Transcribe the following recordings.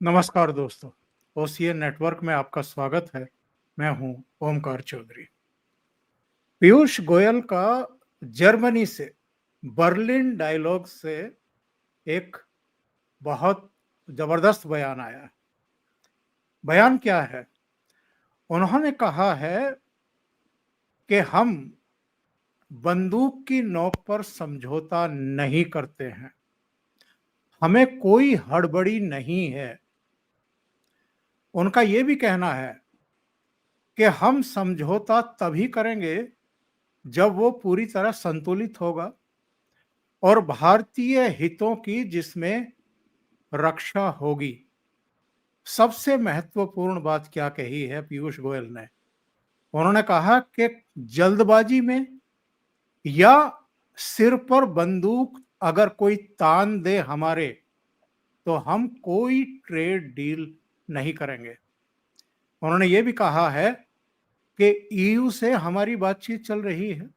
नमस्कार दोस्तों, OCN network में आपका स्वागत है। मैं हूं ओमकार चौधरी। पीयूष गोयल का जर्मनी से बर्लिन डायलॉग से एक बहुत जबरदस्त बयान आया है। बयान क्या है? उन्होंने कहा है कि हम बंदूक की नोक पर समझौता नहीं करते हैं, हमें कोई हड़बड़ी नहीं है। उनका यह भी कहना है कि हम समझौता तभी करेंगे जब वो पूरी तरह संतुलित होगा और भारतीय हितों की जिसमें रक्षा होगी। सबसे महत्वपूर्ण बात क्या कही है पीयूष गोयल ने? उन्होंने कहा कि जल्दबाजी में या सिर पर बंदूक अगर कोई तान दे हमारे, तो हम कोई ट्रेड डील नहीं करेंगे। उन्होंने ये भी कहा है कि ईयू से हमारी बातचीत चल रही है,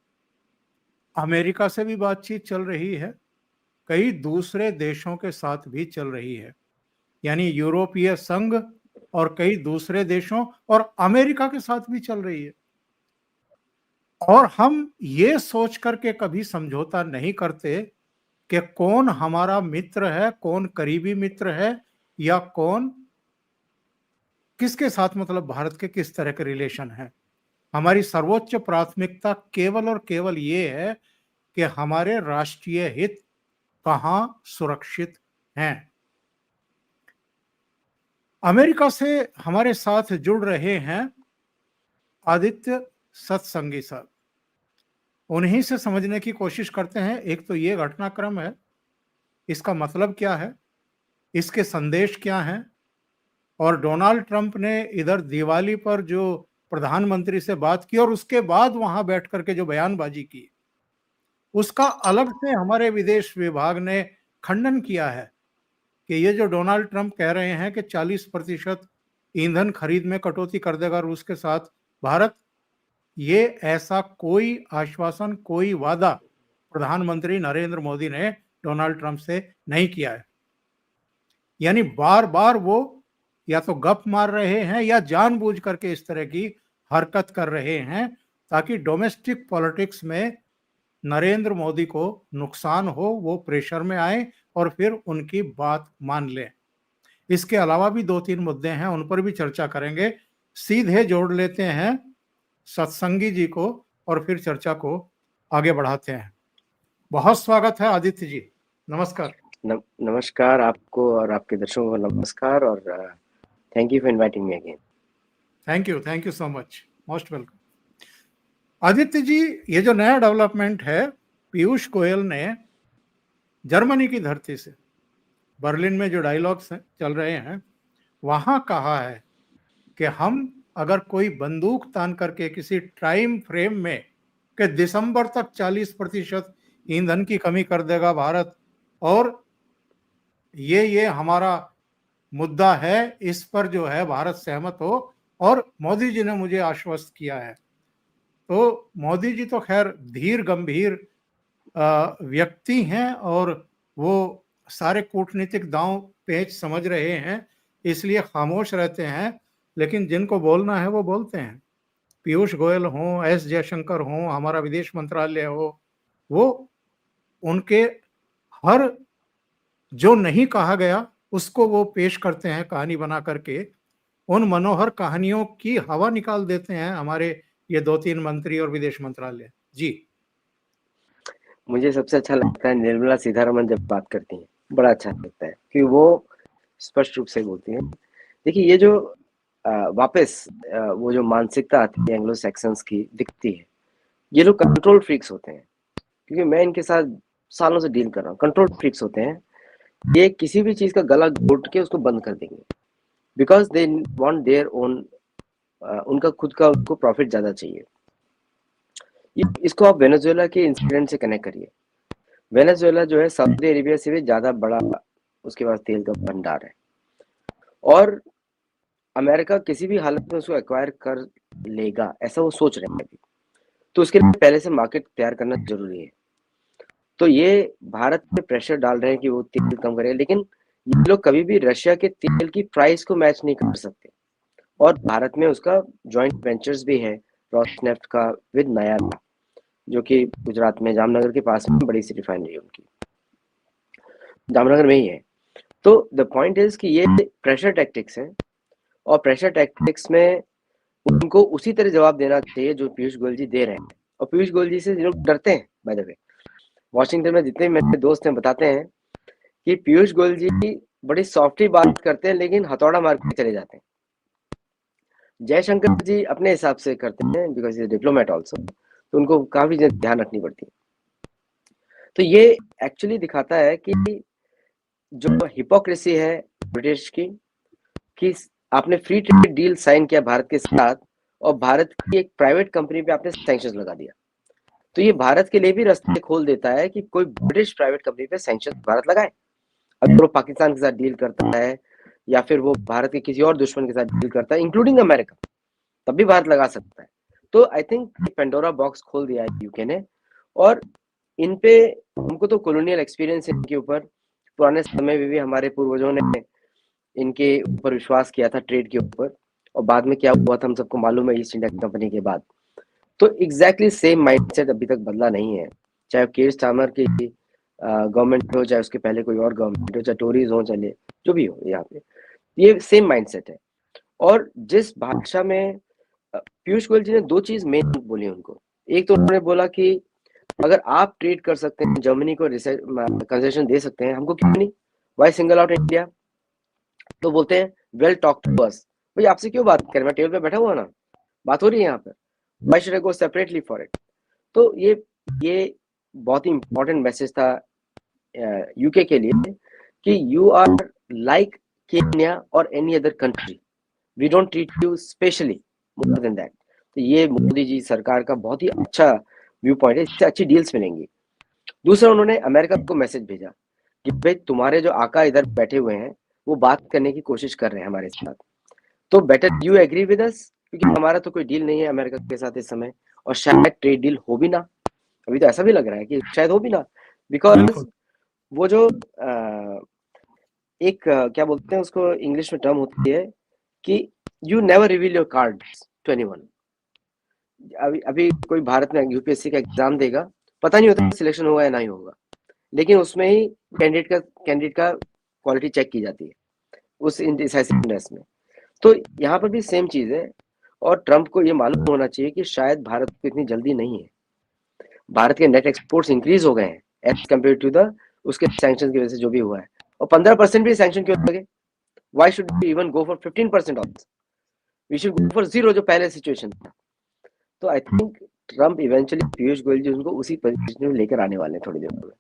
अमेरिका से भी बातचीत चल रही है, कई दूसरे देशों के साथ भी चल रही है, यानी यूरोपीय संघ और कई दूसरे देशों और अमेरिका के साथ भी चल रही है। और हम ये सोच करके कभी समझौता नहीं करते कि कौन हमारा मित्र है, कौन करीबी मित्र है, या कौन किसके साथ, मतलब भारत के किस तरह के रिलेशन है। हमारी सर्वोच्च प्राथमिकता केवल और केवल ये है कि हमारे राष्ट्रीय हित कहां सुरक्षित हैं। अमेरिका से हमारे साथ जुड़ रहे हैं आदित्य सत्संगी साहब। उन्हीं से समझने की कोशिश करते हैं। एक तो ये घटनाक्रम है, इसका मतलब क्या है, इसके संदेश क्या हैं, और डोनाल्ड ट्रंप ने इधर दिवाली पर जो प्रधानमंत्री से बात की और उसके बाद वहां बैठ करके जो बयानबाजी की, उसका अलग से हमारे विदेश विभाग ने खंडन किया है कि ये जो डोनाल्ड ट्रंप कह रहे हैं कि 40% ईंधन खरीद में कटौती कर देगा रूस के साथ भारत, ये ऐसा कोई आश्वासन, कोई वादा प्रधानमंत्री नरेंद्र मोदी ने डोनाल्ड ट्रंप से नहीं किया है। यानी बार बार वो या तो गप मार रहे हैं या जानबूझ करके इस तरह की हरकत कर रहे हैं ताकि डोमेस्टिक पॉलिटिक्स में नरेंद्र मोदी को नुकसान हो, वो प्रेशर में आए और फिर उनकी बात मान लें। इसके अलावा भी 2-3 मुद्दे हैं, उन पर भी चर्चा करेंगे। सीधे जोड़ लेते हैं सत्संगी जी को और फिर चर्चा को आगे बढ़ाते हैं। बहुत स्वागत है आदित्य जी, नमस्कार। नमस्कार आपको और आपके दर्शकों को नमस्कार, और thank you for inviting me again. Thank you so much, most welcome. Aditya ji, ये जो नया डेवलपमेंट है, पीयूष गोयल ने जर्मनी की धरती से बर्लिन में जो डायलॉग्स चल रहे हैं वहां कहा है कि हम अगर कोई बंदूक तान करके किसी टाइम फ्रेम में कि दिसंबर तक 40% ईंधन की कमी कर देगा भारत, और ये हमारा मुद्दा है, इस पर जो है भारत सहमत हो, और मोदी जी ने मुझे आश्वस्त किया है। तो मोदी जी तो खैर धीर गंभीर व्यक्ति हैं और वो सारे कूटनीतिक दांव पेच समझ रहे हैं, इसलिए खामोश रहते हैं, लेकिन जिनको बोलना है वो बोलते हैं। पीयूष गोयल हों, एस जयशंकर हों, हमारा विदेश मंत्रालय हो, वो उनके हर जो नहीं कहा गया उसको वो पेश करते हैं कहानी बना करके। उन मनोहर कहानियों की हवा निकाल देते हैं हमारे ये 2-3 मंत्री और विदेश मंत्रालय जी। मुझे सबसे अच्छा लगता है निर्मला सीतारमण जब बात करती हैं, बड़ा अच्छा लगता है कि वो स्पष्ट रूप से बोलती हैं। देखिए, ये जो वापस वो जो मानसिकता आती है एंग्लो सैक्सन्स की दिखती है, ये लोग कंट्रोल फ्रीक्स होते हैं, क्योंकि मैं इनके साथ सालों से डील कर रहा हूँ। कंट्रोल फ्रीक्स होते हैं, ये किसी भी चीज का गला घोट के उसको बंद कर देंगे, because they want their own, उनका खुद का उनको प्रॉफिट ज्यादा चाहिए। इसको आप वेनेजुएला के इंसिडेंट से कनेक्ट करिए। वेनेजुएला जो है सऊदी अरेबिया से भी ज्यादा बड़ा उसके पास तेल का भंडार है, और अमेरिका किसी भी हालत में उसको एक्वायर कर लेगा ऐसा वो सोच रहे हैं अभी, तो उसके लिए पहले से मार्केट तैयार करना जरूरी है। तो ये भारत पे प्रेशर डाल रहे हैं कि वो तेल कम करे, लेकिन ये लोग कभी भी रशिया के तेल की प्राइस को मैच नहीं कर सकते। और भारत में उसका जॉइंट वेंचर्स भी है रोसनेफ्ट का विद नयारा, जो कि गुजरात में जामनगर के पास में बड़ी सी रिफाइनरी है उनकी, जामनगर में ही है। तो द पॉइंट इज कि ये प्रेशर टैक्टिक्स है, और प्रेशर टैक्टिक्स में उनको उसी तरह जवाब देना चाहिए जो पीयूष गोयल जी दे रहे हैं। और पीयूष गोयल जी से ये लोग डरते हैं। बाय द वे, वॉशिंगटन में जितने मेरे दोस्त हैं बताते हैं कि पीयूष गोयल जी बड़ी सॉफ्टली बात करते हैं, लेकिन हथौड़ा मार के चले जाते हैं। जयशंकर जी अपने हिसाब से करते हैं, बिकॉज इज डिप्लोमेट ऑल्सो, तो उनको काफी ध्यान रखनी पड़ती है। तो ये एक्चुअली दिखाता है कि जो हिपोक्रेसी है ब्रिटिश की, कि आपने फ्री ट्रेड डील साइन किया भारत के साथ, और भारत की एक प्राइवेट कंपनी पे आपने सैंक्शंस लगा दिया। तो ये भारत के लिए भी रास्ते खोल देता है कि कोई ब्रिटिश प्राइवेट कंपनी पे सैंक्शंस भारत लगाए। अगर वो पाकिस्तान के साथ डील करता है, या फिर वो भारत के किसी और दुश्मन के साथ डील करता है, इंक्लूडिंग अमेरिका, तब भी भारत लगा सकता है। तो आई थिंक पेंडोरा बॉक्स खोल दिया है यूके ने। और इन पे हमको तो कॉलोनियल एक्सपीरियंस इनके ऊपर, पुराने समय में भी हमारे पूर्वजों ने इनके ऊपर विश्वास किया था ट्रेड के ऊपर, और बाद में क्या हुआ था हम सबको मालूम है ईस्ट इंडिया कंपनी के बाद। तो एग्जैक्टली सेम माइंडसेट अभी तक बदला नहीं है, चाहे केर स्टार्मर की गवर्नमेंट हो, चाहे उसके पहले कोई और गवर्नमेंट हो, चाहे टोरीज हो, चले जो भी हो, यहाँ पे ये सेम माइंडसेट है। और जिस भाषा में पीयूष गोयल जी ने दो चीज मेन बोली उनको, एक तो उन्होंने बोला कि अगर आप ट्रेड कर सकते हैं, जर्मनी को कंसेशन दे सकते हैं, हमको क्यों नहीं, वाई सिंगल आउट इंडिया। तो बोलते हैं वेल टॉक टू अस, भाई आपसे क्यों बात करें, मैं टेबल पे बैठा हुआ ना, बात हो रही है यहाँ पर, why should I go separately for it. तो ये बहुत ही इंपॉर्टेंट मैसेज था यूके के लिए, कि यू आर लाइक केन्या और any other country, we don't treat you specially more than that. तो ये मोदी जी सरकार का बहुत ही अच्छा व्यू पॉइंट है, इससे अच्छी डील्स मिलेंगी। दूसरा, उन्होंने अमेरिका को मैसेज भेजा कि भाई तुम्हारे जो आका इधर बैठे हुए हैं वो बात करने की कोशिश कर रहे हैं हमारे साथ, तो better you agree with us, क्योंकि हमारा तो कोई डील नहीं है अमेरिका के साथ इस समय, और शायद ट्रेड डील हो भी ना, अभी तो ऐसा भी लग रहा है कि शायद हो भी ना, बिकॉज वो जो एक क्या बोलते हैं उसको, इंग्लिश में टर्म होती है कि you never reveal your cards to anyone. अभी कोई भारत में यूपीएससी का एग्जाम देगा, पता नहीं होता सिलेक्शन होगा या नहीं होगा, लेकिन उसमें ही कैंडिडेट का क्वालिटी चेक की जाती है उस इंडिसाइसिवनेस में। तो यहाँ पर भी सेम चीज है, और ट्रम्प को ये मालूम होना चाहिए कि शायद भारत को इतनी जल्दी नहीं है। भारत के नेट एक्सपोर्ट्स इंक्रीज हो गए हैं एज कम्पेयर टू द उसके सैंक्शन की वजह से जो भी हुआ है, और 15% भी सैंक्शन क्यों लगे, why should we even go for 15% also, we should go for 0 जो पहले सिचुएशन था। तो I think Trump eventually Piyush Goyal ji उनको उसी पोजीशन में लेकर आने वाले हैं थोड़ी देर में।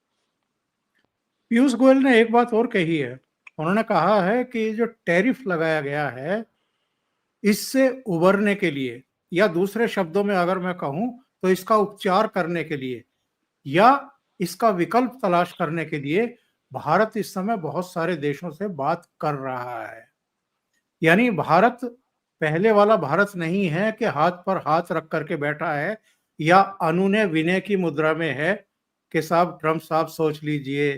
पीयूष गोयल ने एक बात और कही है, उन्होंने कहा है कि जो टैरिफ लगाया गया है इससे उबरने के लिए, या दूसरे शब्दों में अगर मैं कहूं तो इसका उपचार करने के लिए या इसका विकल्प तलाश करने के लिए भारत इस समय बहुत सारे देशों से बात कर रहा है। यानी भारत पहले वाला भारत नहीं है कि हाथ पर हाथ रख करके बैठा है या अनुनय विनय की मुद्रा में है कि साहब ट्रम्प साहब सोच लीजिए,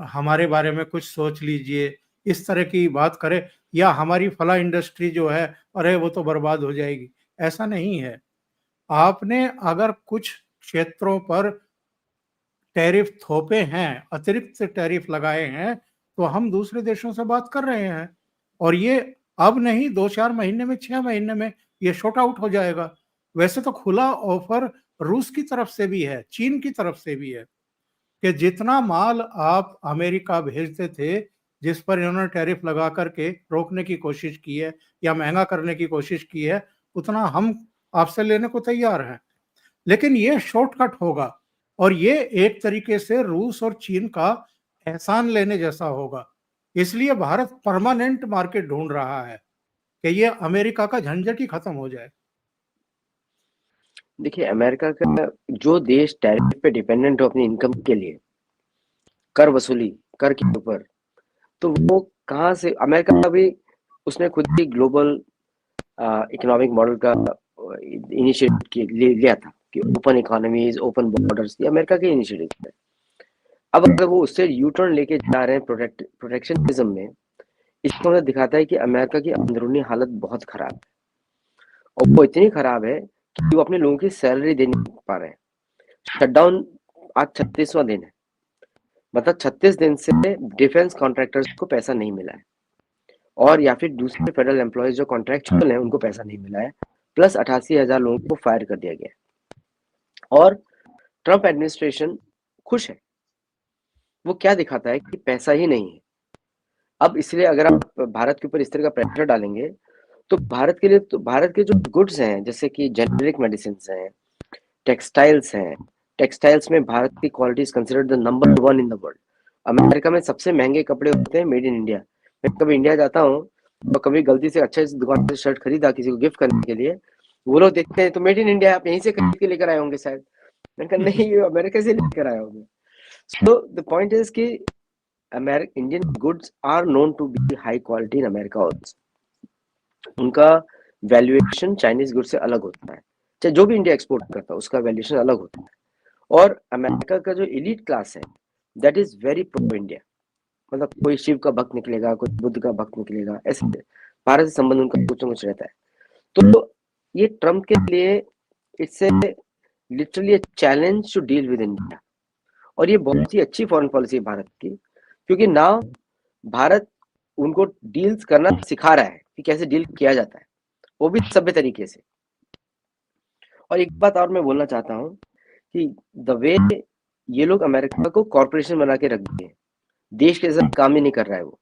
हमारे बारे में कुछ सोच लीजिए, इस तरह की बात करे, या हमारी फला इंडस्ट्री जो है अरे वो तो बर्बाद हो जाएगी। ऐसा नहीं है। आपने अगर कुछ क्षेत्रों पर टैरिफ थोपे हैं, अतिरिक्त टैरिफ लगाए हैं, तो हम दूसरे देशों से बात कर रहे हैं, और ये अब नहीं 2-4 महीने में, 6 महीने में ये शॉर्ट आउट हो जाएगा। वैसे तो खुला ऑफर रूस की तरफ से भी है, चीन की तरफ से भी है, कि जितना माल आप अमेरिका भेजते थे, जिस पर इन्होंने टैरिफ लगा करके रोकने की कोशिश की है या महंगा करने की कोशिश की है, उतना हम आपसे लेने को तैयार हैं। लेकिन ये शॉर्टकट होगा, और ये एक तरीके से रूस और चीन का एहसान लेने जैसा होगा। इसलिए भारत परमानेंट मार्केट ढूंढ रहा है कि ये अमेरिका का झंझट ही खत्म हो जाए। देखिए, अमेरिका का जो देश टैरिफ पे डिपेंडेंट हो अपनी इनकम के लिए, कर वसूली, कर के ऊपर, तो वो कहाँ से, अमेरिका का भी उसने खुद ही ग्लोबल इकोनॉमिक मॉडल का इनिशिएटिव लिया था कि ओपन इकोनॉमीज, ओपन बॉर्डर्स, ये अमेरिका के इनिशिएटिव है। अब अगर वो उससे यू टर्न लेके जा रहे हैं प्रोटेक्शनिज्म में, इसको हमें दिखाता है कि अमेरिका की अंदरूनी हालत बहुत खराब है, और वो इतनी खराब है कि वो अपने लोगों की सैलरी दे नहीं पा रहे हैं। शटडाउन आज 36वां दिन है, मतलब 36 दिन से डिफेंस कॉन्ट्रैक्टर्स को पैसा नहीं मिला है, और या फिर दूसरे फेडरल एम्प्लॉयज जो कॉन्ट्रैक्चुअल हैं उनको पैसा नहीं मिला है, प्लस 88,000 लोगों को फायर कर दिया गया है। और ट्रंप एडमिनिस्ट्रेशन खुश है। वो क्या दिखाता है कि पैसा ही नहीं है। अब इसलिए अगर आप भारत के ऊपर इस तरह का प्रेशर डालेंगे तो भारत के लिए, तो भारत के जो गुड्स हैं जैसे कि जेनेरिक मेडिसिन हैं, टेक्सटाइल्स हैं, टेक्सटाइल्स में भारत की quality is considered the number 1 in the world. America में सबसे महंगे कपड़े होते हैं मेड इन इंडिया। मैं कभी इंडिया जाता हूँ तो कभी गलती से अच्छे दुकान से शर्ट खरीदा किसी को गिफ्ट करने के लिए, वो लोग देखते हैं तो मेड इन इंडिया, आप यहीं से खरीद के लेकर आए होंगे शायद। मैंने कहा नहीं, ये अमेरिका से लेकर आए होंगे। सो द पॉइंट इज कि Indian goods are known to be high quality in America also. उनका वैल्यूएशन चाइनीज गुड से अलग होता है, चाहे जो भी इंडिया एक्सपोर्ट करता है उसका वैल्यूएशन अलग होता है। और अमेरिका का जो एलीट क्लास है that is very pro India, मतलब कोई शिव का भक्त निकलेगा, कोई बुद्ध का भक्त निकलेगा, ऐसे भारत से संबंध उनका कुछ न कुछ रहता है। तो ये ट्रम्प के लिए it's a literally a challenge to deal with India, और ये बहुत ही अच्छी फॉरेन पॉलिसी है भारत की, क्योंकि नाउ भारत उनको डील्स करना सिखा रहा है कि कैसे डील किया जाता है, वो भी सभ्य तरीके से। और एक बात और मैं बोलना चाहता हूँ कि द वे ये लोग अमेरिका को कॉर्पोरेशन बना के रख दिए, देश के साथ काम ही नहीं कर रहा है वो।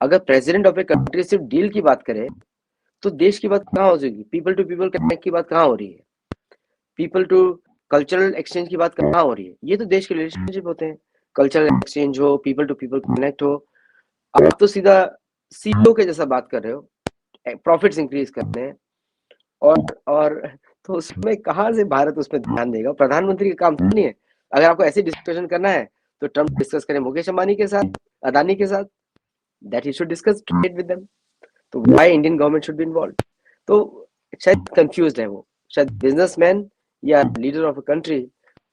अगर प्रेसिडेंट ऑफ ए कंट्री सिर्फ डील की बात करे तो देश की बात कहाँ हो जाएगी? पीपल टू पीपल कनेक्ट की बात कहाँ हो रही है? पीपल टू कल्चरल एक्सचेंज की बात कहाँ हो रही है? ये तो देश के रिलेशनशिप होते हैं, कल्चरल एक्सचेंज हो, पीपल टू पीपल कनेक्ट हो। आप तो सीधा सीईओ के जैसा बात कर रहे हो, प्रॉफिट्स इंक्रीज करने हैं, और तो उसमें कहाँ से भारत उसमें ध्यान देगा? प्रधानमंत्री का काम तो नहीं है। अगर आपको ऐसी डिस्कशन करना है तो ट्रम्प डिस्कस करें मुकेश अंबानी के साथ, अदानी के साथ, that he should discuss trade with them. तो why Indian government should be involve? तो शायद कंफ्यूज्ड है वो, शायद बिजनेसमैन या लीडर ऑफ अ कंट्री,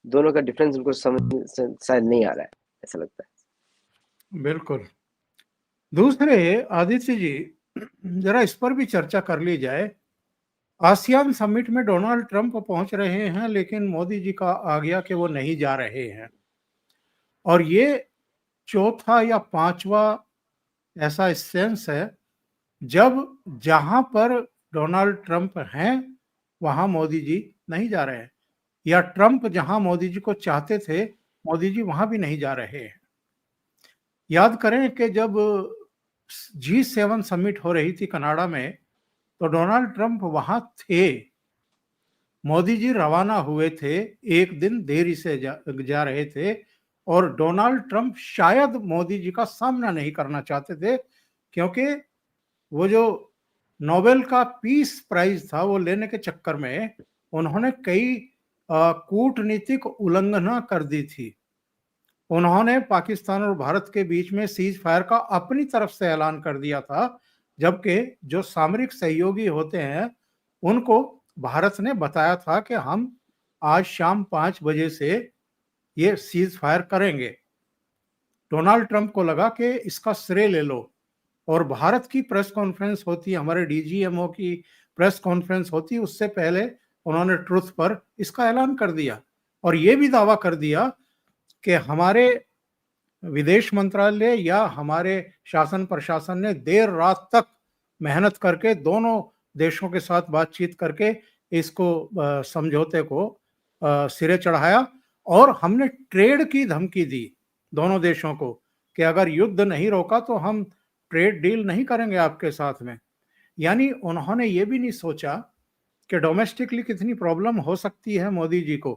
दोनों का डिफरेंस उनको समझ शायद नहीं आ रहा है, ऐसा लगता है। बिल्कुल। दूसरे आदित्य जी, जरा इस पर भी चर्चा कर ली जाए। आसियान समिट में डोनाल्ड ट्रंप पहुंच रहे हैं, लेकिन मोदी जी का आ गया कि वो नहीं जा रहे हैं, और ये चौथा या पांचवा ऐसा सेंस है जब जहां पर डोनाल्ड ट्रंप हैं वहां मोदी जी नहीं जा रहे हैं, या ट्रंप जहां मोदी जी को चाहते थे मोदी जी वहां भी नहीं जा रहे हैं। याद करें कि जब G7 समिट हो रही थी कनाडा में, तो डोनाल्ड ट्रंप वहां थे, मोदी जी रवाना हुए थे, एक दिन देरी से जा रहे थे, और डोनाल्ड ट्रंप शायद मोदी जी का सामना नहीं करना चाहते थे, क्योंकि वो जो नोबेल का पीस प्राइज था वो लेने के चक्कर में उन्होंने कई कूटनीतिक उल्लंघना कर दी थी। उन्होंने पाकिस्तान और भारत के बीच में सीज फायर का अपनी तरफ से ऐलान कर दिया था, जबकि जो सामरिक सहयोगी होते हैं उनको भारत ने बताया था कि हम आज शाम 5 बजे से ये सीज फायर करेंगे। डोनाल्ड ट्रंप को लगा कि इसका श्रेय ले लो, और भारत की प्रेस कॉन्फ्रेंस होती, हमारे डीजीएमओ की प्रेस कॉन्फ्रेंस होती, उससे पहले उन्होंने ट्रुथ पर इसका ऐलान कर दिया, और ये भी दावा कर दिया कि हमारे विदेश मंत्रालय या हमारे शासन प्रशासन ने देर रात तक मेहनत करके दोनों देशों के साथ बातचीत करके इसको समझौते को सिरे चढ़ाया, और हमने ट्रेड की धमकी दी दोनों देशों को कि अगर युद्ध नहीं रोका तो हम ट्रेड डील नहीं करेंगे आपके साथ में। यानी उन्होंने ये भी नहीं सोचा कि डोमेस्टिकली कितनी प्रॉब्लम हो सकती है मोदी जी को।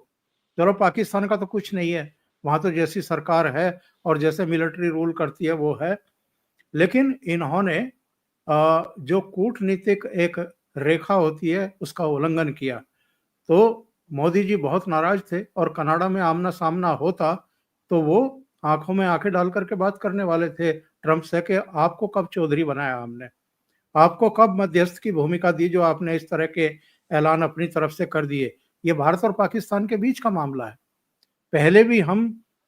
चलो पाकिस्तान का तो कुछ नहीं है, वहां तो जैसी सरकार है और जैसे मिलिट्री रूल करती है वो है, लेकिन इन्होंने जो कूटनीतिक एक रेखा होती है उसका उल्लंघन किया। तो मोदी जी बहुत नाराज थे, और कनाडा में आमना सामना होता तो वो आंखों में आंखें डाल करके बात करने वाले थे ट्रंप से कि आपको कब चौधरी बनाया हमने, आपको कब मध्यस्थ की भूमिका दी जो आपने इस तरह के ऐलान अपनी तरफ से कर दिए। ये भारत और पाकिस्तान के बीच का मामला है, पहले भी हम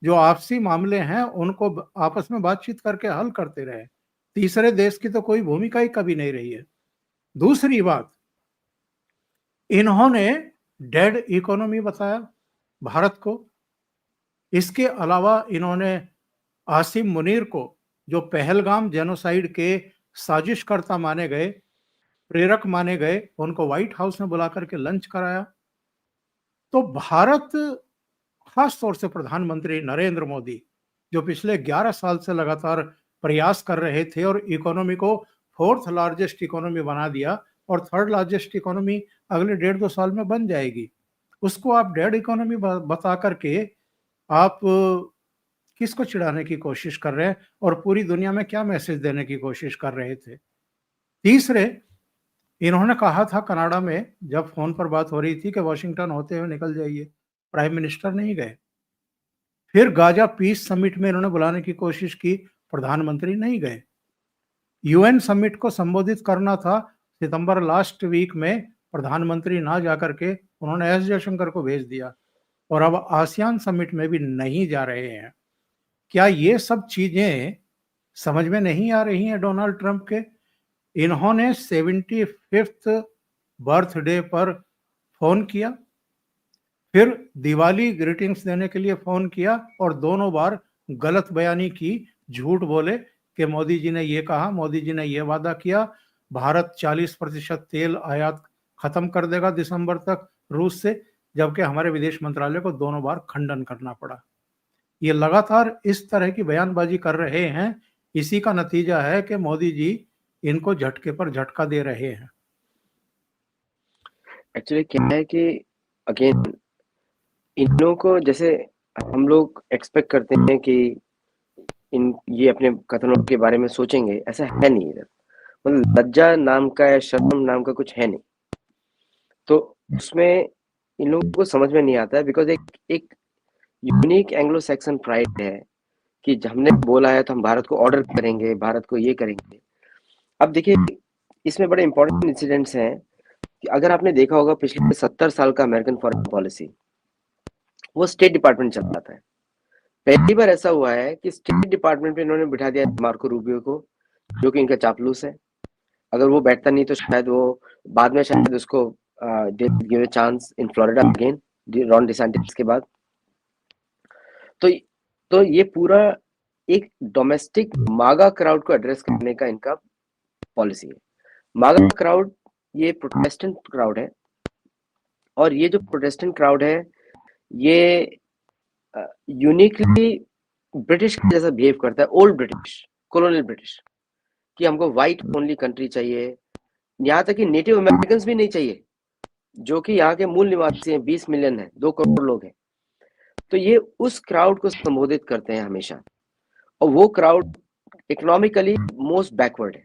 जो आपसी मामले हैं उनको आपस में बातचीत करके हल करते रहे। तीसरे देश की तो कोई भूमिका ही कभी नहीं रही है। दूसरी बात, इन्होंने डेड इकोनॉमी बताया भारत को। इसके अलावा इन्होंने आसिम मुनीर को, जो पहलगाम जेनोसाइड के साजिशकर्ता माने गए, प्रेरक माने गए, उनको व्हाइट हाउस में बुला करके लंच कराया। तो भारत, खास तौर से प्रधानमंत्री नरेंद्र मोदी, जो पिछले 11 साल से लगातार प्रयास कर रहे थे और इकोनॉमी को फोर्थ लार्जेस्ट इकोनॉमी बना दिया और थर्ड लार्जेस्ट इकोनॉमी अगले 1.5-2 साल में बन जाएगी, उसको आप डेड इकोनॉमी बता करके आप किसको चिढ़ाने की कोशिश कर रहे हैं और पूरी दुनिया में क्या मैसेज देने की कोशिश कर रहे थे। तीसरे, इन्होंने कहा था कनाडा में, जब फोन पर बात हो रही थी, कि वॉशिंगटन होते हुए निकल जाइए। प्राइम मिनिस्टर नहीं गए। फिर गाजा पीस समिट में इन्होंने बुलाने की कोशिश की, प्रधानमंत्री नहीं गए। यूएन समिट को संबोधित करना था सितंबर लास्ट वीक में, प्रधानमंत्री ना जाकर के उन्होंने एस जयशंकर को भेज दिया। और अब आसियान समिट में भी नहीं जा रहे हैं। क्या ये सब चीजें समझ में नहीं आ रही हैं डोनाल्ड ट्रंप के? इन्होंने 75th बर्थडे पर फोन किया, फिर दिवाली ग्रीटिंग्स देने के लिए फोन किया और दोनों बार गलत बयानी की, झूठ बोले कि मोदी जी ने ये कहा, मोदी जी ने ये वादा किया, भारत 40% तेल आयात खत्म कर देगा दिसंबर तक रूस से, जबकि हमारे विदेश मंत्रालय को दोनों बार खंडन करना पड़ा। ये लगातार इस तरह की बयानबाजी कर रहे हैं। इसी का नतीजा है कि मोदी जी इनको झटके पर झटका दे रहे हैं। एक्चुअली क्या है कि अगेन इन लोगों को, जैसे हम लोग एक्सपेक्ट करते हैं कि ये अपने कथनों के बारे में सोचेंगे, ऐसा है नहीं इधर। मतलब लज्जा नाम का या शर्म नाम का कुछ है नहीं। तो उसमें इन लोगों को समझ में नहीं आता है, बिकॉज एक यूनिक एंग्लो सैक्सन प्राइड है कि हमने बोला है तो हम भारत को ऑर्डर करेंगे, भारत को ये करेंगे। अब देखिए, इसमें बड़े इंपॉर्टेंट इंसिडेंट्स हैं कि अगर आपने देखा होगा पिछले 70 साल का अमेरिकन फॉरेन पॉलिसी, वो स्टेट डिपार्टमेंट चलाता है। पहली बार ऐसा हुआ है कि स्टेट डिपार्टमेंट पे इन्होंने बिठा दिया मार्को रूबियो को, जो कि इनका चापलूस है। अगर वो बैठता नहीं तो शायद वो बाद में शायद उसको give a chance in Florida again, Ron DeSantis के बाद। तो ये पूरा एक डोमेस्टिक मागा क्राउड को एड्रेस करने का इनका पॉलिसी है। मागा क्राउड ये प्रोटेस्टेंट क्राउड है, और ये जो प्रोटेस्टेंट क्राउड है ये यूनिकली ब्रिटिश जैसा बिहेव करता है, ओल्ड ब्रिटिश, कॉलोनियल ब्रिटिश, कि हमको व्हाइट ओनली कंट्री चाहिए। यहाँ तक कि नेटिव अमेरिकन भी नहीं चाहिए, जो कि यहाँ के मूल निवासी हैं, 20 मिलियन है, 2 करोड़ लोग हैं। तो ये उस क्राउड को संबोधित करते हैं हमेशा, और वो क्राउड इकोनॉमिकली मोस्ट बैकवर्ड है।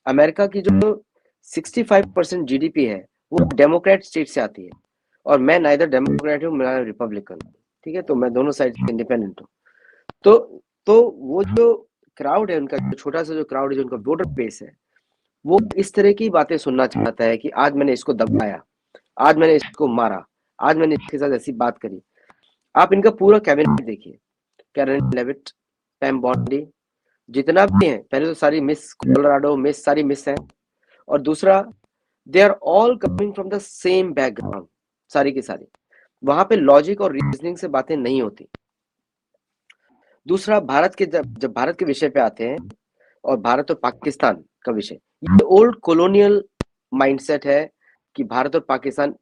अमेरिका की जो 65% जीडीपी है वो डेमोक्रेट स्टेट से आती है, और मैं नाइदर डेमोक्रेट हूँ मैं रिपब्लिकन, ठीक है, तो मैं दोनों साइड से इंडिपेंडेंट हूँ। तो वो जो क्राउड है उनका, जो छोटा सा जो क्राउड है, जो उनका वोटर बेस है, वो इस तरह की बातें सुनना चाहता है कि आज मैंने इसको दबाया, आज मैंने इसको मारा, आज मैंने इसके साथ ऐसी बात करी। आप इनका पूरा कैबिनेट देखिए, कैरन लेविट, पैम बॉन्डी, जितना भी है, पहले तो सारी मिस कोलोराडो मिस, सारी मिस है, और दूसरा they are all coming from the same background, सारी की सारी। वहां पे लॉजिक और रीजनिंग से बातें नहीं होती। दूसरा, भारत के जब भारत के विषय पे आते हैं, और भारत और पाकिस्तान का विषय, ये ओल्ड कॉलोनियल माइंडसेट है कि भारत और पाकिस्तान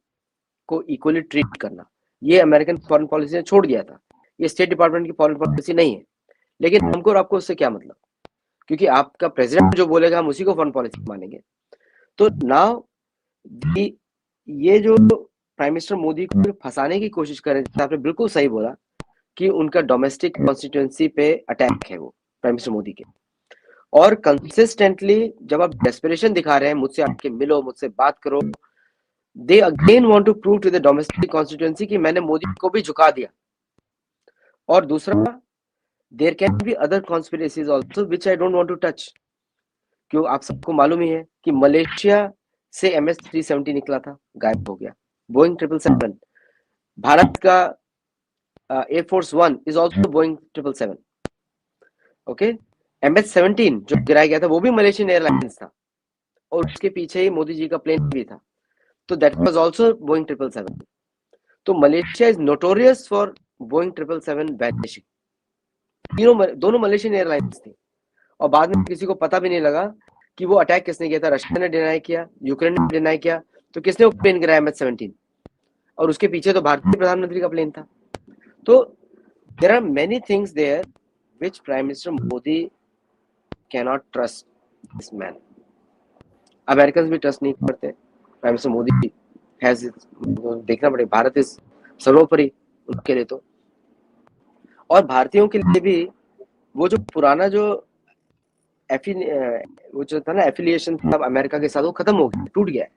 को इक्वली ट्रीट करना। ये अमेरिकन फॉरेन पॉलिसी ने छोड़ दिया था, ये स्टेट डिपार्टमेंट की फॉरेन पॉलिसी नहीं है। लेकिन हमको और आपको उससे क्या मतलब, क्योंकि आपका प्रेसिडेंट जो बोलेगा हम उसी को फॉरेन पॉलिसी मानेंगे। तो नाउ ये जो प्राइम मिनिस्टर मोदी को फंसाने की कोशिश कर रहे हैं, आपने बिल्कुल सही बोला कि उनका डोमेस्टिक कॉन्स्टिट्यूएंसी पे अटैक है वो प्राइम मिनिस्टर मोदी के। और कंसिस्टेंटली जब आप डेस्परेशन दिखा रहे हैं, मुझसे आके मिलो, मुझसे बात करो, they again want to prove to the domestic constituency कि मैंने मोदी को भी झुका दिया। और दूसरा, there can be other conspiracies also which I don't want to touch. क्यों, आप सबको मालूम ही है कि मलेशिया से MS-370 निकला था, गायब हो गया। बोइंग 777 भारत का Air Force One is also Boeing 777. Okay, MH17 जो गिराया गया था वो भी मलेशियन एयरलाइंस था, और उसके पीछे ही मोदी जी का प्लेन भी था, तो दैट वाज आल्सो Boeing 777. तो Malaysia is notorious for Boeing 777 vanishing. दोनों मलेशियन एयरलाइंस थी, और बाद में किसी को पता भी नहीं लगा कि वो अटैक किसने किया था. रशिया ने डिनाई किया, यूक्रेन ने डिनाई किया, तो किसने वो प्लेन गिराया MH17, और उसके पीछे तो भारतीय प्रधानमंत्री का प्लेन था. तो there are many things there which prime minister Modi cannot trust this man. American भी ट्रस्ट नहीं करते. प्राइम मिनिस्टर मोदी हैज, देखना पड़ेगा, भारत इज सर्वोपरि उनके लिए तो. और भारतीयों के लिए भी वो जो पुराना जो वो जो था ना एफिलिएशन था अमेरिका के साथ, वो खत्म हो गया, टूट गया है.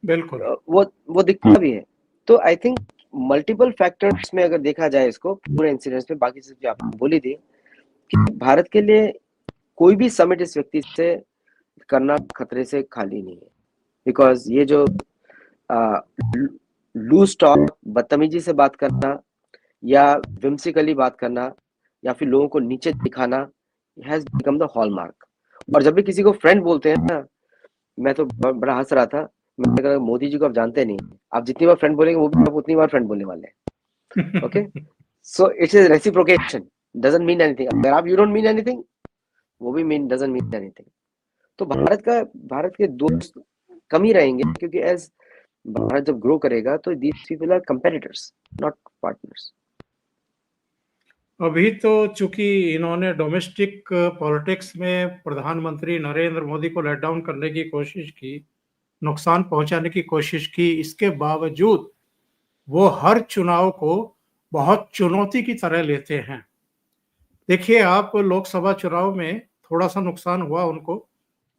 बिल्कुल. वो दिखता भी है. तो आई थिंक मल्टीपल फैक्टर्स में अगर देखा जाए इसको पूरे इंसिडेंट्स में, बाकी चीजें आपने बोली थी कि भारत के लिए कोई भी समिट इस व्यक्ति से करना खतरे से खाली नहीं है. बिकॉज ये जो लूज टॉक, बदतमीजी से बात करना या विम्सिकली बात करना या फिर लोगों को नीचे दिखाना हैज बिकम द हॉलमार्क. और जब भी किसी को फ्रेंड बोलते हैं ना, मैं तो बड़ा हंस रहा था. मैंने कहा मोदी जी को आप जानते नहीं, आप जितनी बार फ्रेंड बोलेंगे वो भी आप उतनी बार फ्रेंड बोलने वाले हैं. Okay, so it's is reciprocation, doesn't mean anything. अगर आप यू डोंट मीन एनीथिंग, वो भी डजंट मीन एनीथिंग. तो भारत के दोस्त कम ही रहेंगे, क्योंकि एज भारत जब ग्रो करेगा तो these people are competitors, not partners. अभी तो चूंकि इन्होंने डोमेस्टिक पॉलिटिक्स में प्रधानमंत्री नरेंद्र मोदी को लेट डाउन करने की कोशिश की, नुकसान पहुंचाने की कोशिश की, इसके बावजूद वो हर चुनाव को बहुत चुनौती की तरह लेते हैं. देखिए, आप लोकसभा चुनाव में थोड़ा सा नुकसान हुआ उनको,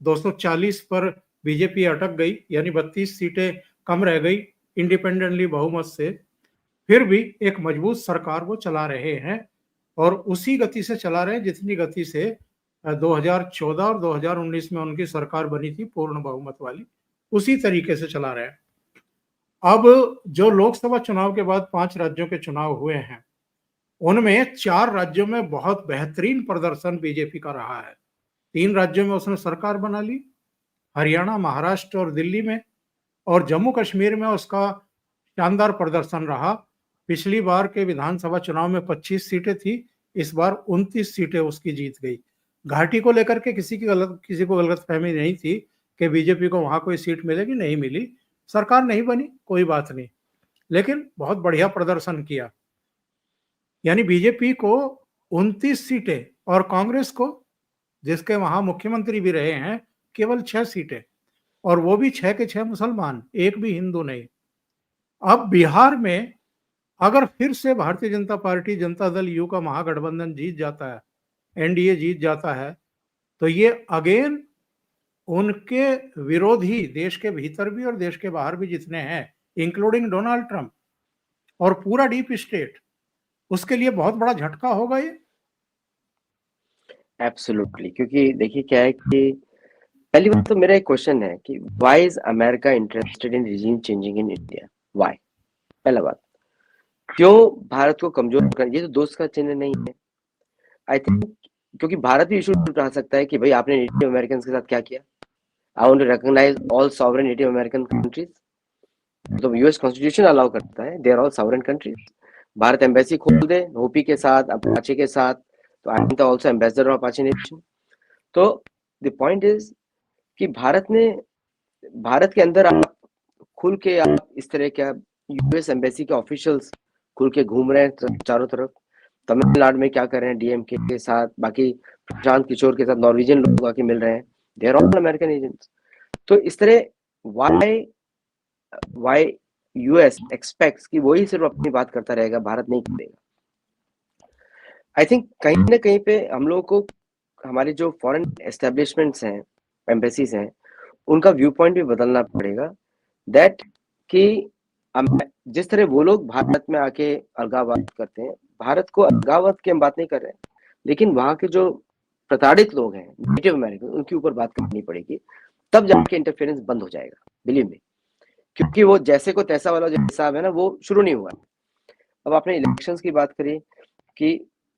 240 पर बीजेपी अटक गई, यानी 32 सीटें कम रह गई इंडिपेंडेंटली बहुमत से. फिर भी एक मजबूत सरकार वो चला रहे हैं, और उसी गति से चला रहे हैं जितनी गति से 2014 और 2019 में उनकी सरकार बनी थी पूर्ण बहुमत वाली, उसी तरीके से चला रहे हैं. अब जो लोकसभा चुनाव के बाद 5 राज्यों के चुनाव हुए हैं, उनमें 4 राज्यों में बहुत बेहतरीन प्रदर्शन बीजेपी का रहा है. 3 राज्यों में उसने सरकार बना ली, हरियाणा, महाराष्ट्र और दिल्ली में, और जम्मू कश्मीर में उसका शानदार प्रदर्शन रहा. पिछली बार के विधानसभा चुनाव में 25 सीटें थी, इस बार 29 सीटें उसकी जीत गई. घाटी को लेकर के किसी को गलतफहमी नहीं थी कि बीजेपी को वहां कोई सीट मिलेगी, नहीं मिली. सरकार नहीं बनी, कोई बात नहीं, लेकिन बहुत बढ़िया प्रदर्शन किया. यानी बीजेपी को 29 सीटें और कांग्रेस को, जिसके वहां मुख्यमंत्री भी रहे हैं, केवल 6 सीटें, और वो भी 6 के 6 मुसलमान, एक भी हिंदू नहीं. अब बिहार में अगर फिर से भारतीय जनता पार्टी, जनता दल यू का महागठबंधन जीत जाता है, एनडीए जीत जाता है, तो ये अगेन उनके विरोधी देश के भीतर भी और देश के बाहर भी जितने हैं, इंक्लूडिंग डोनाल्ड ट्रंप और पूरा डीप स्टेट, उसके लिए बहुत बड़ा झटका होगा ये. एब्सोल्युटली, क्योंकि देखिए क्या है कि पहली बात तो मेरा एक क्वेश्चन है कि why is America interested in regime changing in India. Why? पहला बात, क्यों भारत को कमजोर कर, ये तो दोस्त का चिन्ह नहीं है. आई थिंक क्योंकि भारत भी इशू उठा सकता है कि भाई आपने नेटिव अमेरिकन के साथ क्या किया. I want to recognise all sovereign native American countries. तो यूएस कॉन्स्टिट्यूशन अलाउ करता है, they are all sovereign countries. Bharat embassy खोल दे होपी के साथ, अपाचे के साथ, तो I am also ambassador of Apache nation. तो द पॉइंट इज कि भारत के अंदर आप खुल के, आप इस तरह के यूएस एम्बेसी के ऑफिशियल्स खुल के घूम रहे हैं चारों तरफ. तमिलनाडु में क्या कर रहे हैं डीएमके के साथ, बाकी प्रशांत किशोर के साथ नॉर्वेजियन लोग आके मिल रहे हैं, they are all American agents. तो इस तरह व्हाई यूएस एक्सपेक्ट्स कि वही सिर्फ अपनी बात करता रहेगा, भारत नहीं करेगा. आई थिंक कहीं ना कहीं पे हम लोगों को हमारे जो फॉरेन एस्टेब्लिशमेंट्स हैं, एम्बेसीज हैं, उनका व्यू पॉइंट भी बदलना पड़ेगा. दैट कि जिस तरह वो लोग भारत में आके अलगाववाद करते हैं, भारत को अलगाववाद की हम बात नहीं कर रहे हैं, लेकिन वहां के जो प्रताड़ित लोग हैं नेटिव अमेरिकन, उनके ऊपर बात करनी पड़ेगी, तब जाके इंटरफेरेंस बंद हो जाएगा, बिलीव मी. क्योंकि वो जैसे को तैसा वाला जो हिसाब है ना, वो शुरू नहीं हुआ. अब आपने इलेक्शंस की बात करी कि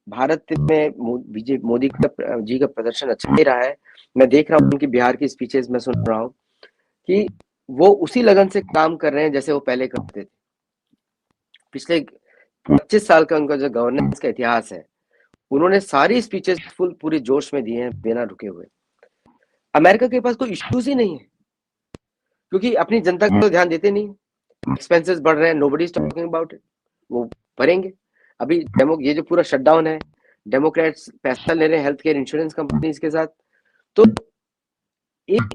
भारत में मोदी जी का प्रदर्शन अच्छा ही रहा है। मैं देख रहा हूँ उनकी बिहार की स्पीचेस में सुन रहा हूँ कि वो उसी लगन से काम कर रहे हैं जैसे वो पहले करते थे। पिछले 25 साल का उनका जो गवर्नेंस का इतिहास है, उन्होंने सारी स्पीचेस पूरे जोश में दिए हैं बिना रुके हुए। अमेरिका के पास कोई इश्यूज ही नहीं है क्योंकि अपनी जनता को ध्यान देते नहीं। एक्सपेंसेस बढ़ रहे हैं, nobody is talking about it, वो भरेंगे। अभी ये जो पूरा शटडाउन है, डेमोक्रेट्स पैसा ले रहे हैं हेल्थ केयर इंश्योरेंस कंपनीज के साथ, तो एक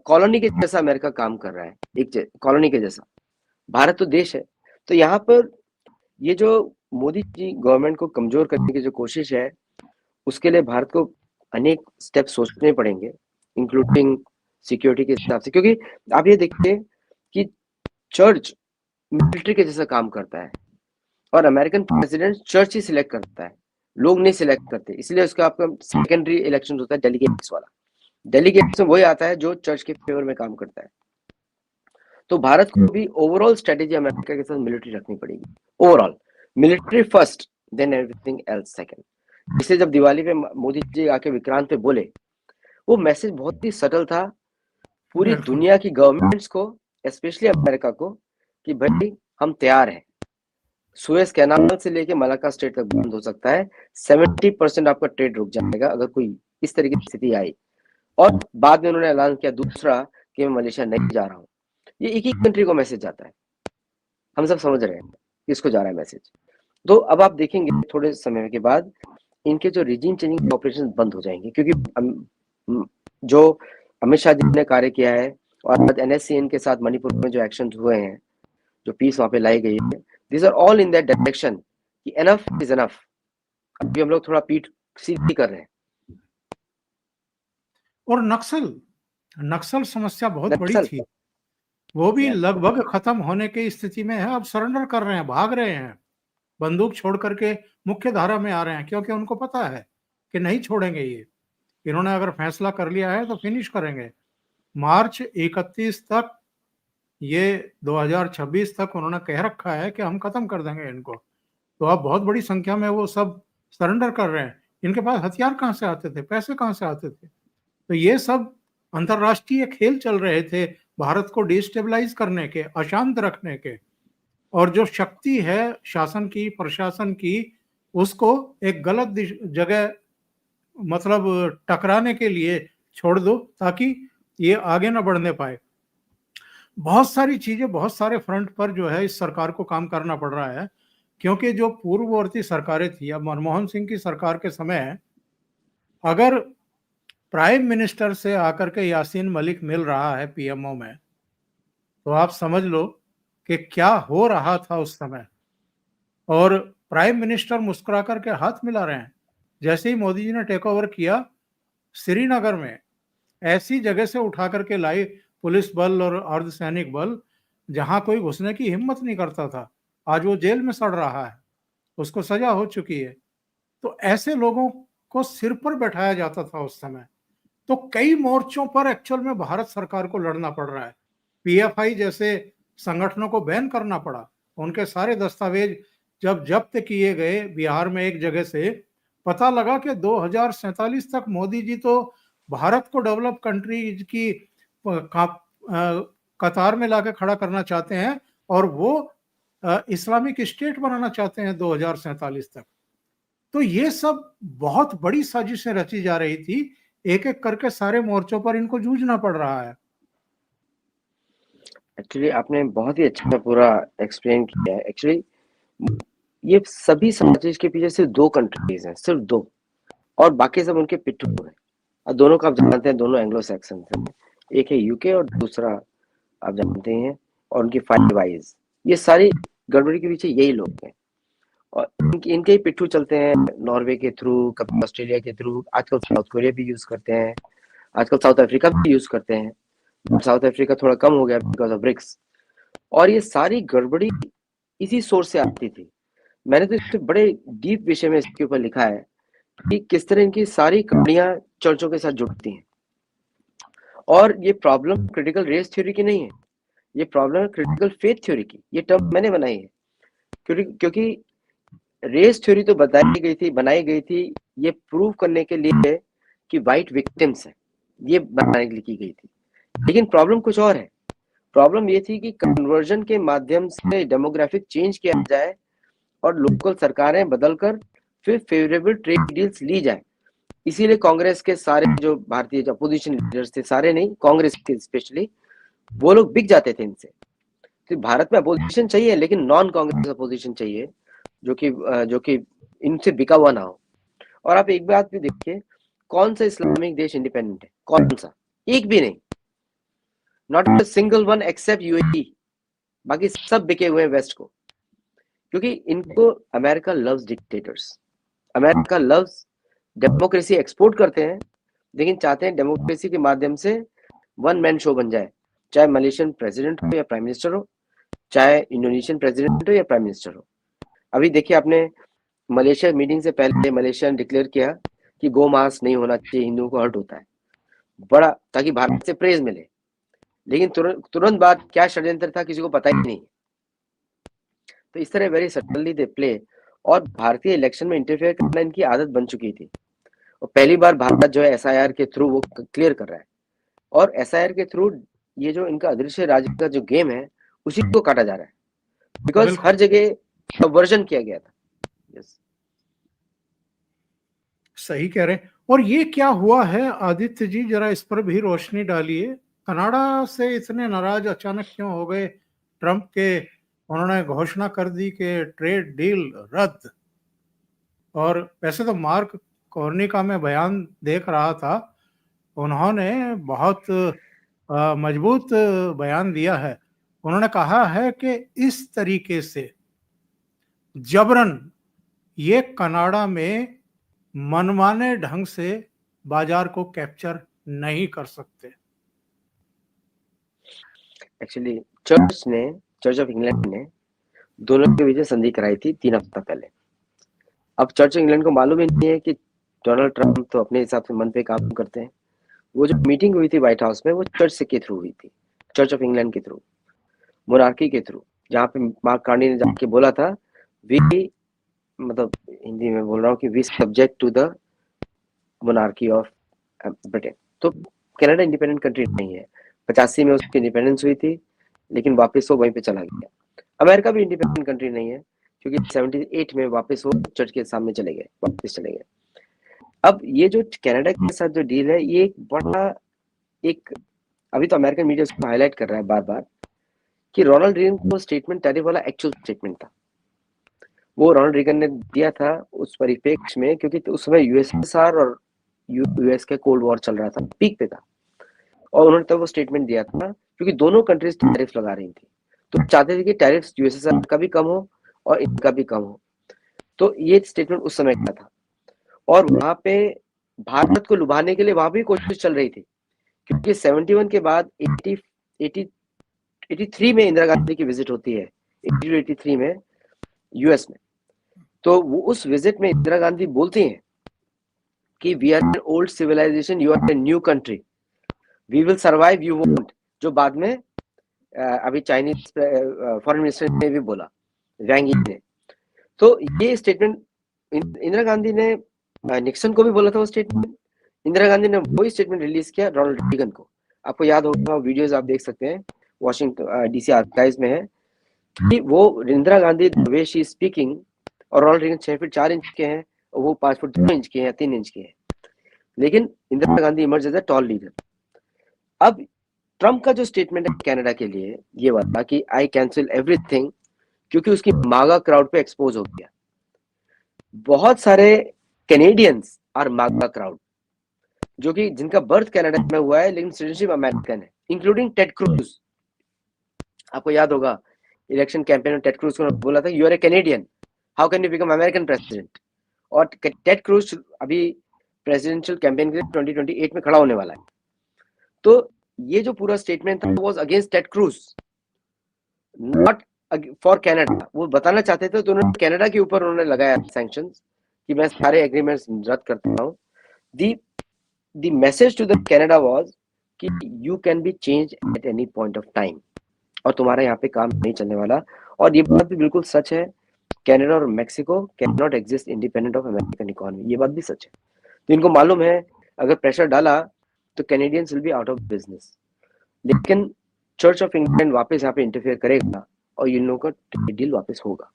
कॉलोनी के जैसा अमेरिका काम कर रहा है, एक कॉलोनी के जैसा। भारत तो देश है। तो यहाँ पर ये जो मोदी जी गवर्नमेंट को कमजोर करने की जो कोशिश है, उसके लिए भारत को अनेक स्टेप सोचने पड़ेंगे, इंक्लूडिंग सिक्योरिटी के हिसाब से। क्योंकि आप ये देखिए कि चर्च मिलिट्री के जैसा काम करता है और अमेरिकन प्रेसिडेंट चर्च ही सिलेक्ट करता है, लोग नहीं सिलेक्ट करते। इसलिए उसका आपका सेकेंडरी इलेक्शन होता है डेलीगेट्स वाला। डेलीगेट्स में वही आता है जो चर्च के फेवर में काम करता है। तो भारत को भी ओवरऑल स्ट्रेटेजी अमेरिका के साथ मिलिट्री रखनी पड़ेगी। Overall military first, then everything else second. इसलिए जब दिवाली पे मोदी जी आके विक्रांत पे बोले, वो मैसेज बहुत ही सटल था पूरी दुनिया की गवर्नमेंट्स को, स्पेशली अमेरिका को, कि भाई हम तैयार हैं। सुएज कैनाल से लेके मलाक्का स्ट्रेट तक बंद हो सकता है, 70% आपका ट्रेड रुक जाएगा अगर कोई इस तरह की स्थिति आई। और बाद में उन्होंने ऐलान किया दूसरा कि मैं मलेशिया नहीं जा रहा हूँ। ये एक ही कंट्री को मैसेज जाता है, हम सब समझ रहे हैं किसको जा रहा है मैसेज। तो अब आप देखेंगे थोड़े समय के बाद इनके जो रिजीम चेंजिंग ऑपरेशन बंद हो जाएंगे, क्योंकि जो अमित शाह जी ने कार्य किया है और NSCN के साथ मणिपुर में जो एक्शन हुए हैं, जो पीस वहां पे लाई गई है, this are all in that direction कि एनफ इज एनफ। अभी हम लोग थोड़ा पीठ सीधी कर रहे हैं। और नक्सल समस्या बहुत बड़ी थी, वो भी लगभग खत्म होने की स्थिति में है। अब सरेंडर कर रहे हैं, भाग रहे हैं, बंदूक छोड़ करके मुख्य धारा में आ रहे हैं, क्योंकि उनको पता है कि नहीं छोड़ेंगे ये। इन्होंने अगर फैसला कर लिया है तो फिनिश करेंगे। मार्च 31 तक, ये 2026 तक उन्होंने कह रखा है कि हम खत्म कर देंगे इनको। तो अब बहुत बड़ी संख्या में वो सब सरेंडर कर रहे हैं। इनके पास हथियार कहाँ से आते थे, पैसे कहाँ से आते थे? तो ये सब अंतरराष्ट्रीय खेल चल रहे थे भारत को डिस्टेबलाइज करने के, अशांत रखने के। और जो शक्ति है शासन की, प्रशासन की, उसको एक गलत जगह मतलब टकराने के लिए छोड़ दो ताकि ये आगे ना बढ़ने पाए। बहुत सारी चीजें, बहुत सारे फ्रंट पर जो है इस सरकार को काम करना पड़ रहा है, क्योंकि जो पूर्ववर्ती सरकारें थी, अब मनमोहन सिंह की सरकार के समय अगर प्राइम मिनिस्टर से आकर के यासीन मलिक मिल रहा है PMO में, तो आप समझ लो कि क्या हो रहा था उस समय। और प्राइम मिनिस्टर मुस्कुरा करके हाथ मिला रहे हैं। जैसे ही मोदी जी ने टेक ओवर किया, श्रीनगर में ऐसी जगह से उठा करके लाई पुलिस बल और अर्धसैनिक बल, जहां कोई घुसने की हिम्मत नहीं करता था। आज वो जेल में सड़ रहा है, उसको सजा हो चुकी है। तो ऐसे लोगों को सिर पर बैठाया जाता था उस समय। तो कई मोर्चों पर एक्चुअल में भारत सरकार को लड़ना पड़ रहा है। PFI जैसे संगठनों को बैन करना पड़ा, उनके सारे दस्तावेज जब जब्त किए गए बिहार में एक जगह से, पता लगा कि 2047 तक मोदी जी तो भारत को डेवलप कंट्री की कतार में लाकर खड़ा करना चाहते हैं और वो इस्लामिक स्टेट बनाना चाहते हैं 2047 तक। तो ये सब बहुत बड़ी साजिशें रची जा रही थी। एक एक करके सारे मोर्चों पर इनको जूझना पड़ रहा है। एक्चुअली आपने बहुत ही अच्छा पूरा एक्सप्लेन किया है। एक्चुअली ये सभी साजिश के पीछे सिर्फ 2 कंट्रीज हैं, सिर्फ 2, और बाकी सब उनके पिट्ठू हैं। और दोनों को आप जानते हैं, दोनों एंग्लो सैक्सन हैं। एक है UK और दूसरा आप जानते हैं, और उनकी 5 आइज। ये सारी गड़बड़ी के पीछे यही लोग हैं और इनके ही पिट्ठू चलते हैं। नॉर्वे के थ्रू, कभी ऑस्ट्रेलिया के थ्रू, आजकल साउथ कोरिया भी यूज करते हैं, आजकल साउथ अफ्रीका भी यूज करते हैं। साउथ अफ्रीका थोड़ा कम हो गया बिकॉज ऑफ ब्रिक्स। और ये सारी गड़बड़ी इसी सोर्स से आती थी। मैंने तो इससे बड़े डीप विषय में इसके ऊपर लिखा है कि किस तरह इनकी सारी कहानियां चर्चों के साथ जुड़ती हैं। और ये प्रॉब्लम क्रिटिकल रेस थ्योरी की नहीं है, ये प्रॉब्लम है क्रिटिकल फेथ थ्योरी की। ये टर्म मैंने बनाई है क्योंकि रेस थ्योरी तो बनाई गई थी ये प्रूव करने के लिए कि वाइट विक्टिम्स हैं, ये बनाने के लिए की गई थी। लेकिन प्रॉब्लम कुछ और है। प्रॉब्लम ये थी कि कन्वर्जन के माध्यम से डेमोग्राफिक चेंज किया जाए और लोकल सरकारें बदलकर फिर फेवरेबल ट्रेड डील्स ली जाए। इसीलिए कांग्रेस के सारे जो भारतीय अपोजिशन लीडर्स थे, सारे नहीं, कांग्रेस के स्पेशली, वो लोग बिक जाते थे इनसे। तो भारत में अपोजिशन चाहिए, लेकिन नॉन कांग्रेस अपोजिशन चाहिए जो कि इनसे बिका हुआ ना हो। और आप एक बात भी देखिए, कौन सा इस्लामिक देश इंडिपेंडेंट है? कौन सा? एक भी नहीं, not a single one except UAE. बाकी सब बिके हुए हैं वेस्ट को, क्योंकि इनको America loves dictators, America loves democracy export करते हैं, लेकिन चाहते हैं डेमोक्रेसी के माध्यम से वन मैन शो बन जाए, चाहे मलेशियन प्रेसिडेंट हो या प्राइम मिनिस्टर हो, चाहे इंडोनेशियन प्रेसिडेंट हो या प्राइम मिनिस्टर हो। अभी देखिए, आपने मलेशिया मीटिंग से पहले मलेशिया ने डिक्लेयर किया कि गो मांस नहीं होना चाहिए, हिंदुओं को हर्ट होता है, बड़ा, ताकि भारत से प्रेज मिले। लेकिन तुरंत बाद क्या षड्यंत्र था किसी को पता ही नहीं। तो इस तरह वेरी सटनली दे प्ले, और भारतीय इलेक्शन में इंटरफेयर करना इनकी आदत बन चुकी थी। और पहली बार भारत जो है एसआईआर के थ्रू वो क्लियर कर रहा है, और एसआईआर के थ्रू ये जो इनका अदृश्य राज्य का जो गेम है उसी को काटा जा रहा है, बिकॉज हर जगह सबवर्जन किया गया था। यस, सही कह रहे हैं। और ये क्या हुआ है आदित्य जी, जरा इस पर भी रोशनी डालिए। कनाडा से इतने नाराज अचानक क्यों हो गए ट्रंप के? उन्होंने घोषणा कर दी कि ट्रेड डील रद्द। और वैसे तो मार्क कॉर्नी का मैं बयान देख रहा था, उन्होंने बहुत मजबूत बयान दिया है। उन्होंने कहा है कि इस तरीके से जबरन ये कनाडा में मनमाने ढंग से बाजार को कैप्चर नहीं कर सकते। एक्चुअली चर्च ऑफ इंग्लैंड ने दोनों के बीच संधि कराई थी 3 हफ्ता पहले। अब चर्च ऑफ इंग्लैंड को मालूम ही नहीं है कि डोनाल्ड ट्रंप तो अपने हिसाब से मन पे काम करते हैं। वो जो मीटिंग हुई थी व्हाइट हाउस में, वो चर्च के थ्रू हुई थी, चर्च ऑफ इंग्लैंड के थ्रू, मोनार्की के थ्रू, जहाँ पे मार्क कार्नी ने जाके बोला था, वी, मतलब हिंदी में बोल रहा हूँ कि we subject to the monarchy of Britain. तो कनाडा इंडिपेंडेंट कंट्री नहीं है। 85 में उसकी इंडिपेंडेंस हुई थी, लेकिन वापस वो वहीं पे चला गया। अमेरिका भी इंडिपेंडेंट कंट्री नहीं है, क्योंकि 78 में वापस वो चर्च के सामने वापस चले गए। अब ये जो कनाडा के साथ जो डील है, ये एक अभी तो अमेरिकन मीडिया उसको हाईलाइट कर रहा है बार बार कि रोनाल्ड रीगन को स्टेटमेंट टैरिफ वाला एक्चुअल स्टेटमेंट था, वो रोनाल्ड रीगन ने दिया था उस परिप्रेक्ष्य में, क्योंकि उस समय यूएसएसआर और यूएस का कोल्ड वॉर चल रहा था, पीक पे था, और उन्होंने तब वो स्टेटमेंट दिया था क्योंकि दोनों कंट्रीज टैरिफ लगा रही थी, तो चाहते थे कि टैरिफ यूएसएसआर का भी कम हो और इनका भी कम हो। तो ये स्टेटमेंट उस समय का था, और वहां पे भारत को लुभाने के लिए वहां भी कोशिश चल रही थी, क्योंकि 71 के बाद 83 में इंदिरा गांधी की विजिट होती है, 83 में यूएस में। तो वो उस विजिट में इंदिरा गांधी बोलती हैं कि we are an old civilisation, you are a new country, we will survive, you won't, जो बाद में अभी चाइनीज फॉरेन मिनिस्टर ने भी बोला, वैंग यी ने। तो ये स्टेटमेंट इंदिरा गांधी ने निक्सन को भी बोला था वो स्टेटमेंट, इंदिरा गांधी ने वही स्टेटमेंट रिलीज किया रोनाल्ड रीगन को। आपको याद होगा, वीडियोस आप देख सकते हैं, वॉशिंगटन डीसी आर्काइव्स में है, कि वो Indira Gandhi the way she is speaking, और रोनाल्ड रीगन 6 फीट 4 इंच के हैं, और वो 5 फीट 2 इंच के हैं या 3 इंच के हैं, लेकिन Indira Gandhi emerge as a tall leader. अब ट्रंप का जो स्टेटमेंट है कनाडा के लिए ये वाला कि आई कैंसिल एवरीथिंग, क्योंकि उसकी मागा क्राउड पे एक्सपोज हो गया। बहुत सारे कैनेडियंस और मागा क्राउड जो कि जिनका बर्थ कनाडा में हुआ है लेकिन सिटीजनशिप अमेरिकन है, इंक्लूडिंग टेड क्रूज। आपको याद होगा इलेक्शन कैंपेन में टेड क्रूज को बोला था, you are a Canadian, how can you become American president. और टेड क्रूज अभी प्रेसिडेंशियल कैंपेन के लिए 2028 में खड़ा होने वाला है। तो ये जो पूरा स्टेटमेंट था was against Ted Cruz, not for Canada. वो बताना चाहते थे, तो उन्होंने कनाडा के ऊपर उन्होंने लगाया सैंक्शंस कि मैं सारे एग्रीमेंट्स रद्द करता हूं। The message to the Canada was कि you can be changed at any point of time, और तुम्हारा यहाँ पे काम नहीं चलने वाला। और ये बात भी बिल्कुल सच है कनाडा और Mexico can not exist independent of American economy. ये बात भी सच है। तो इनको मालूम है अगर प्रेशर डाला तो Canadians will be out of business, लेकिन चर्च ऑफ इंग्लैंड वापस यहाँ पे इंटरफेयर करेगा और इन लोगों का ट्रेड डील वापस होगा।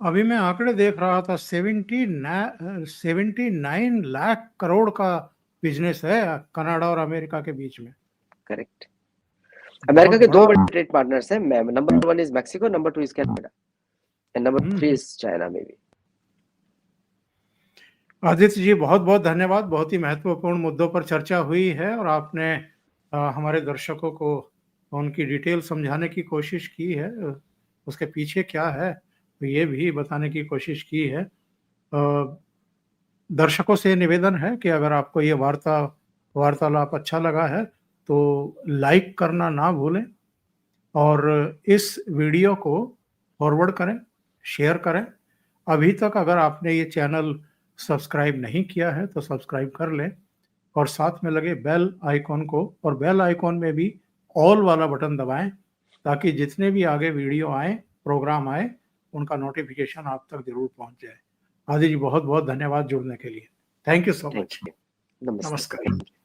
अभी मैं आंकड़े देख रहा था, 79 लाख करोड़ का बिजनेस है कनाडा और अमेरिका के बीच में। करेक्ट। अमेरिका के दो बड़ा बड़े ट्रेड पार्टनर्स हैं, number 1 is Mexico, number 2 is Canada and number 3 is China में भी। आदित्य जी, बहुत बहुत धन्यवाद। बहुत ही महत्वपूर्ण मुद्दों पर चर्चा हुई है और आपने हमारे दर्शकों को उनकी डिटेल समझाने की कोशिश की है, उसके पीछे क्या है तो ये भी बताने की कोशिश की है। दर्शकों से निवेदन है कि अगर आपको ये वार्तालाप अच्छा लगा है तो लाइक करना ना भूलें और इस वीडियो को फॉरवर्ड करें, शेयर करें। अभी तक अगर आपने ये चैनल सब्सक्राइब नहीं किया है तो सब्सक्राइब कर लें और साथ में लगे बेल आइकॉन को, और बेल आइकॉन में भी ऑल वाला बटन दबाएं ताकि जितने भी आगे वीडियो आए, प्रोग्राम आए, उनका नोटिफिकेशन आप तक जरूर पहुंच जाए। आदि जी, बहुत बहुत धन्यवाद जुड़ने के लिए। Thank you so much. नमस्कार। नमस्कार।